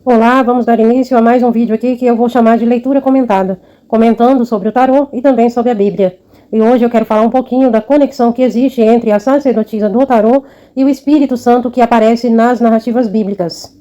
Olá, vamos dar início a mais um vídeo aqui que eu vou chamar de leitura comentada, comentando sobre o tarô e também sobre a Bíblia. E hoje eu quero falar um pouquinho da conexão que existe entre a sacerdotisa do tarô e o Espírito Santo que aparece nas narrativas bíblicas.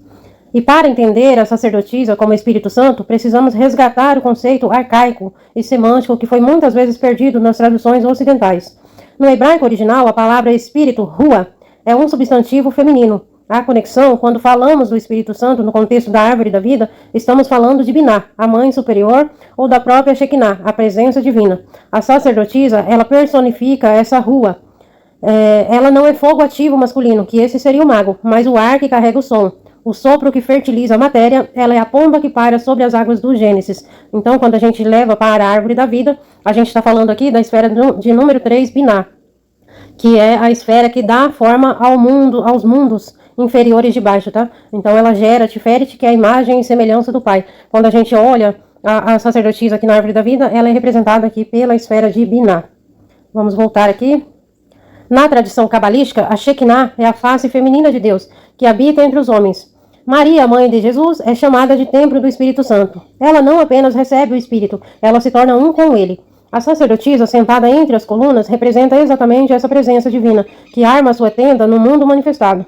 E para entender a sacerdotisa como Espírito Santo, precisamos resgatar o conceito arcaico e semântico que foi muitas vezes perdido nas traduções ocidentais. No hebraico original, a palavra espírito, rua, é um substantivo feminino. A conexão, quando falamos do Espírito Santo no contexto da árvore da vida, estamos falando de Biná, a mãe superior, ou da própria Shekinah, a presença divina. A sacerdotisa, ela personifica essa rua. Ela não é fogo ativo masculino, que esse seria o mago, mas o ar que carrega o som. O sopro que fertiliza a matéria, ela é a pomba que paira sobre as águas do Gênesis. Então, quando a gente leva para a árvore da vida, a gente está falando aqui da esfera de número 3, Biná, que é a esfera que dá forma ao mundo, aos mundos inferiores de baixo, tá? Então ela gera Tiferet, que é a imagem e semelhança do Pai. Quando a gente olha a sacerdotisa aqui na árvore da vida, ela é representada aqui pela esfera de Biná. Vamos voltar aqui. Na tradição cabalística, a Shekinah é a face feminina de Deus, que habita entre os homens. Maria, mãe de Jesus, é chamada de templo do Espírito Santo. Ela não apenas recebe o Espírito, ela se torna um com ele. A sacerdotisa, sentada entre as colunas, representa exatamente essa presença divina, que arma sua tenda no mundo manifestado.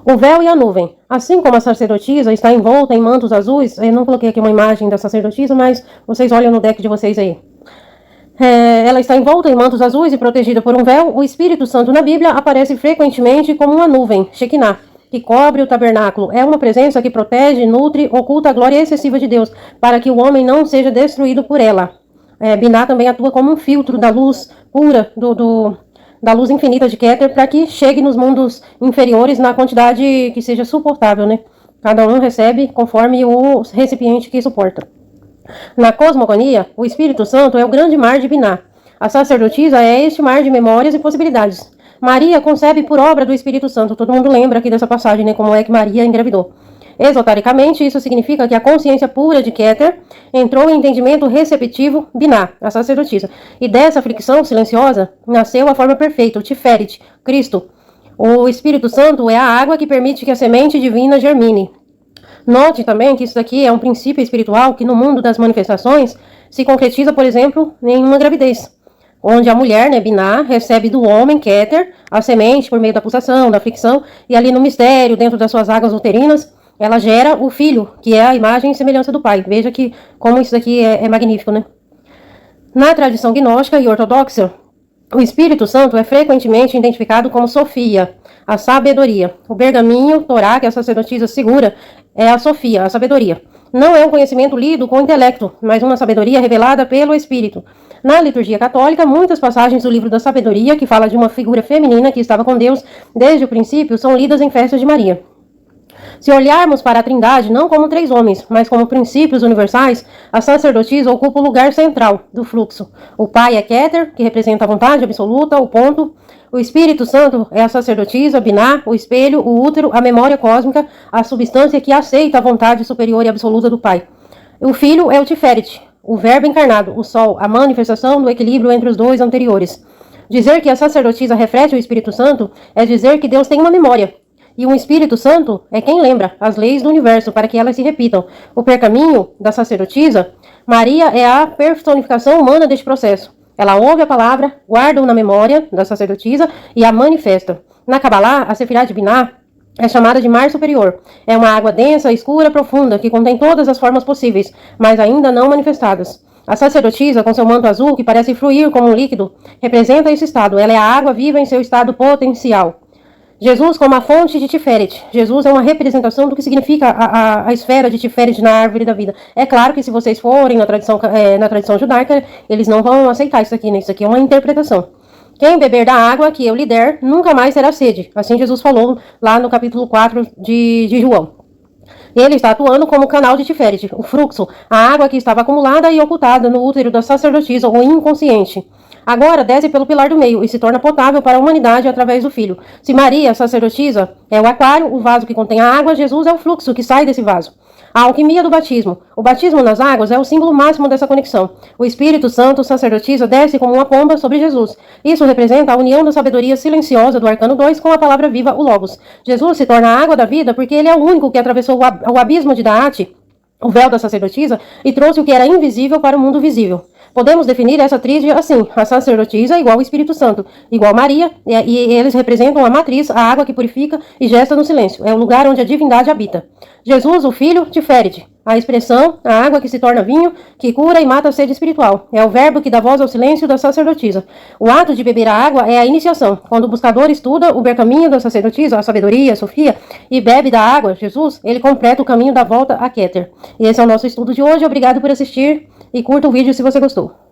O véu e a nuvem. Assim como a sacerdotisa está envolta em mantos azuis, eu não coloquei aqui uma imagem da sacerdotisa, mas vocês olham no deck de vocês aí. Ela está envolta em mantos azuis e protegida por um véu. O Espírito Santo na Bíblia aparece frequentemente como uma nuvem, Shekinah, que cobre o tabernáculo. É uma presença que protege, nutre, oculta a glória excessiva de Deus, para que o homem não seja destruído por ela. Biná também atua como um filtro da luz pura da luz infinita de Keter para que chegue nos mundos inferiores na quantidade que seja suportável, né? Cada um recebe conforme o recipiente que suporta. Na cosmogonia, o Espírito Santo é o grande mar de Biná. A sacerdotisa é este mar de memórias e possibilidades. Maria concebe por obra do Espírito Santo. Todo mundo lembra aqui dessa passagem, né? Como é que Maria engravidou. Esotericamente, isso significa que a consciência pura de Keter entrou em entendimento receptivo Biná, a sacerdotisa. E dessa fricção silenciosa nasceu a forma perfeita, o Tiferet, Cristo. O Espírito Santo é a água que permite que a semente divina germine. Note também que isso daqui é um princípio espiritual que no mundo das manifestações se concretiza, por exemplo, em uma gravidez, onde a mulher, né, Biná, recebe do homem, Keter, a semente por meio da pulsação, da fricção, e ali no mistério, dentro das suas águas uterinas, ela gera o filho, que é a imagem e semelhança do pai. Veja que como isso daqui é magnífico, né? Na tradição gnóstica e ortodoxa, o Espírito Santo é frequentemente identificado como Sofia, a sabedoria. O pergaminho, Torá, que a sacerdotisa segura, é a Sofia, a sabedoria. Não é um conhecimento lido com o intelecto, mas uma sabedoria revelada pelo Espírito. Na liturgia católica, muitas passagens do livro da sabedoria, que fala de uma figura feminina que estava com Deus desde o princípio, são lidas em festas de Maria. Se olharmos para a Trindade não como três homens, mas como princípios universais, a sacerdotisa ocupa o lugar central do fluxo. O Pai é Keter, que representa a vontade absoluta, o ponto. O Espírito Santo é a sacerdotisa, Biná, o espelho, o útero, a memória cósmica, a substância que aceita a vontade superior e absoluta do Pai. O Filho é o Tiferet, o Verbo encarnado, o Sol, a manifestação do equilíbrio entre os dois anteriores. Dizer que a sacerdotisa reflete o Espírito Santo é dizer que Deus tem uma memória. E um Espírito Santo é quem lembra as leis do universo para que elas se repitam. O pergaminho da sacerdotisa, Maria é a personificação humana deste processo. Ela ouve a palavra, guarda-o na memória da sacerdotisa e a manifesta. Na Kabbalah, a Sefirá de Biná é chamada de mar superior. É uma água densa, escura, profunda, que contém todas as formas possíveis, mas ainda não manifestadas. A sacerdotisa, com seu manto azul, que parece fluir como um líquido, representa esse estado. Ela é a água viva em seu estado potencial. Jesus como a fonte de Tiferet. Jesus é uma representação do que significa a esfera de Tiferet na árvore da vida. É claro que se vocês forem na tradição judaica, eles não vão aceitar isso aqui, né? Isso aqui é uma interpretação. Quem beber da água que eu lhe der, nunca mais terá sede. Assim Jesus falou lá no capítulo 4 de João. Ele está atuando como canal de Tiferet, o fluxo, a água que estava acumulada e ocultada no útero da sacerdotisa, ou inconsciente. Agora desce pelo pilar do meio e se torna potável para a humanidade através do Filho. Se Maria, a sacerdotisa, é o aquário, o vaso que contém a água, Jesus é o fluxo que sai desse vaso. A alquimia do batismo. O batismo nas águas é o símbolo máximo dessa conexão. O Espírito Santo, sacerdotisa, desce como uma pomba sobre Jesus. Isso representa a união da sabedoria silenciosa do Arcano 2 com a palavra viva, o Logos. Jesus se torna a água da vida porque ele é o único que atravessou o abismo de Daate, o véu da sacerdotisa, e trouxe o que era invisível para o mundo visível. Podemos definir essa tríade assim: a sacerdotisa igual ao Espírito Santo, igual Maria, e eles representam a matriz, a água que purifica e gesta no silêncio. É o lugar onde a divindade habita. Jesus, o Filho, Tiferet. A expressão, a água que se torna vinho, que cura e mata a sede espiritual. É o verbo que dá voz ao silêncio da sacerdotisa. O ato de beber a água é a iniciação. Quando o buscador estuda o pergaminho da sacerdotisa, a sabedoria, a Sofia, e bebe da água, Jesus, ele completa o caminho da volta a Keter. E esse é o nosso estudo de hoje. Obrigado por assistir e curta o vídeo se você gostou.